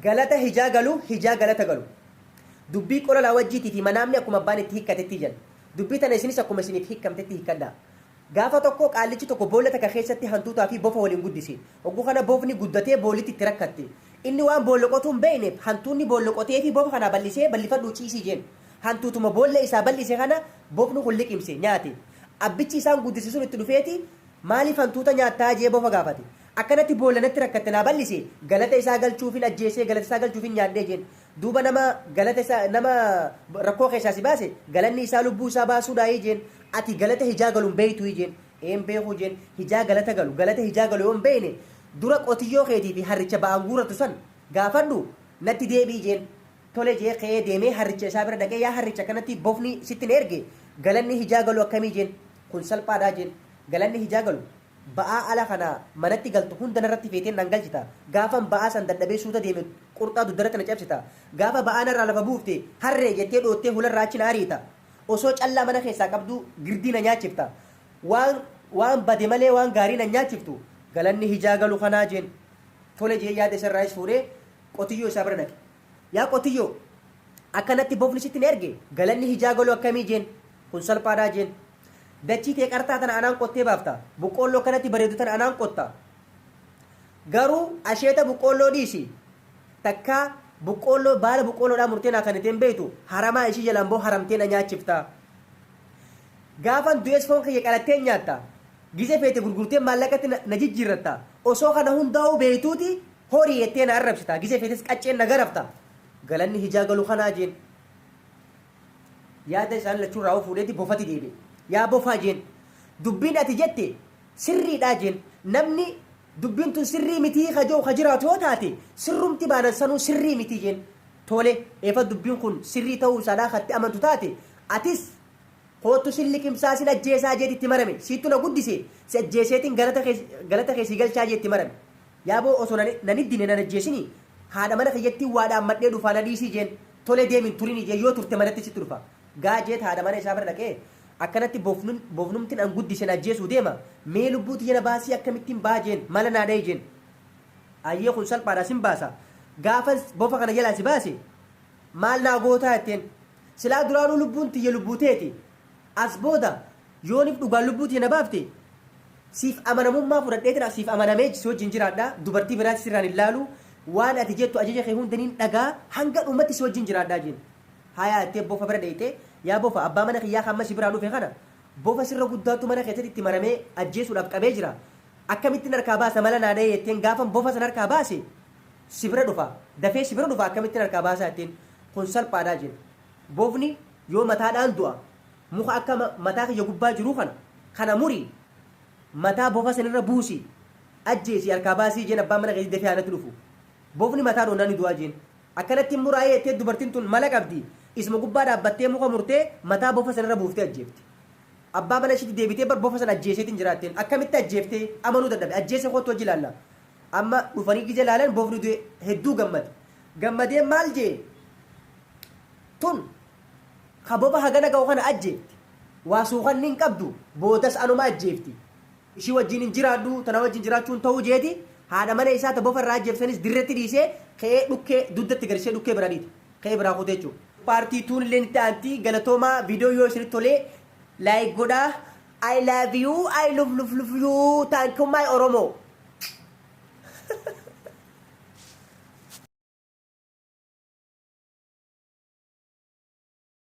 galata hijaa galu hijaa galata galu dubbii qola la wajjiti fi manamni akkuma abbaan itti hikkatetti jala dubbii tana isinis akkuma isiniif hikkamtetti hikkadha gaafa tokko qaallichi tokko boolla takka keessatti hantuutaa fi bofa waliin guddise oguu kana bofni guddatee boollitti itti rakkatte inni waan boolloqotuu hin beekneef hantuunni boolloqotee fi bofa kana ballisee ballifadhuu ciisii jeen hantuutuma boolla isaa ballise kana bofni kun liqimse nyaate abbichi isaan guddise sun itti dhufeeti maaliif hantuuta nyaattaa jee bofa gaafate akkanatti boollanatti rakkatte naa ballise galata isaa galchuufin ajjeesee galata isaa galchuufin nyaadhee jeen duuba nama galata isaa nama rakkoo keessaa si baase galanni isaa lubbuu isaa baasuudhaa jeen ati galata hijaa galuun beeytuu jeen een beekuu jeen hijaa galata galu galata hijaa galu yoon beeyne dura qotiyyoo keetii fi harricha ba'an guuratu san gaafadhu natti deebii jeen tole jee ka'ee deemee harricha isaa bira dhaqee yaa harricha kanatti bofni sittin erge galanni hijaa galu akkamii jeen kun salphaadhaa jeen galanni hijaa galu ba'aa ala kana manatti galtu hunda narratti feeteen nan galchita gaafa ba'aa san dadhabee suuta deeme qurxaa duddarratti na cabsita gaafa ba'aa narraa lafa buufte harree jettee dhoottee hularraa achi na ariita osoo callaa mana keessaa qabdu girdii na nyaachifta waan bade malee waan gaarii na nyaachiftu galanni hijaa galu kanaa jeen tole jee yaada isarraayis fuudhee qotiyyoo isaa bira dhaqe yaa qotiyyoo akkanatti bofni sitti erge galanni hijaa galu akkamii jeen kun salphaadhaa jeen dachii tee qartaa tana anaan qottee baafta boqqoolloo kanatti bareedu tana anaan qotta garuu asheeta boqqoolloo dhiisi takka boqqoolloo baala boqqoolloodhaa murtee naa kaniteen beeytu haramaa ishii jalaan boo haramtee na nyaachifta gaafan du'ees foon kiyya qalattee nyaatta gise feete gurgurtee maallaqatti na jijjiirratta osoo kana hundaa'uu beeytuuti horii jettee na arrabsita gise feetes qacceen na garafta galanni hijaa galu kanaa jeen yaada isaan lachuu raawuu fuudheeti bofati deebi'e yaa bofaa jeen dubbiin ati jette sirriidhaa jeen namni dubbiin tun sirrii mitii kajoo kajiraatu yoo taate sirrumti baanan sanuu sirrii mitii jeen tole eefa dubbiin kun sirrii ta'uu isaadhaa katti amantu taate atis kootu sin liqimsaa sin ajjeesaa jeet itti marame siittu na guddise si ajjeeseetiin galata keessi galchaa jee itti marame yaa boo osoo nan iddine nan ajjeesini haadha mana kiyyattiin waadhaan madhee dhufaa na dhiisii jeen tole deemin turini jee yoo turte manatti sitti dhufa gaa jeet haadha mana isaa bira dhaqee akkanatti bofnumtiin an guddisen ajjeesuu deema mee lubbuuti jena baasii akkamittiin baajeen mala naadhee jeen ayyee kun salphaadhaa sin baasa gaafa bofa kana jalaa si baase maal naa gootaa jetteen silaa duraanuu lubbuun tiyya lubbuuteeti as booda yoonif dhugaan lubbuuti jena baafte siif amanamummaa fudhadheetin siif amanamee si wajjin jiraadhaa dubartii biraatti sirraan hin laalu waan ati jettu ajaja kee hundaniin dhagaa hanga dhummatti si wajjin jiraadhaa jeen hayaa jettee bofa bira dheeyte yaa bofa abbaa mana kiyyaa kan masi biraa dhufe kana bofa sirra guddaatu mana keessatti itti maramee ajjeesuudhaaf qabee jira akkamittiin harkaa baasa mala naadhee jetteen gaafan bofa san harkaa baase si bira dhufa dafee si bira dhufa akkamittiin harkaa baasaa jetteen kun salphaadhaa jeen bofni yoo mataadhaan du'a muka akka mataa kiyya gubbaa jiru kana muri mataa bofa sanirra buusi ajjeesi harkaa baasii jeen abbaa mana keessatti dafee aanatti dhufu bofni mataa dhoonnaan du'aa jeen akkanatti muraayee jettee dubartiin tun mala qabdi isma gubbaa dhaabbattee muka murtee mataa bofa sanarra buuftee ajjeefti abbaa mana ishiitti deebitee bar bofa sana ajjeeseetiin jiraatteen akkamitti ajjeeftee amanuu dadhabe ajjeese kootu hojii ilaalla amma dhufanii gije ilaalan bofni du'e hedduu gammadee maal jee tun ka bofa hagana ga'u kana ajjeefti waa suukanni hin qabdu boodas anuma ajjeefti ishii wajjin hin jiraadhu tana wajjin jiraachuun ta'uu jeeti haadha mana isaa ta bofa irraa ajjeefsanis dirretti dhiisee ka'ee dhukkee duddatti garishee dhukkee bira dhiite ka'ee biraa kutee jechuudha paartii tuun illee nitti aantii galatoomaa viidiyoo yoo isinitti tolee laayik godhaa I love you I love you thank you my Oromoo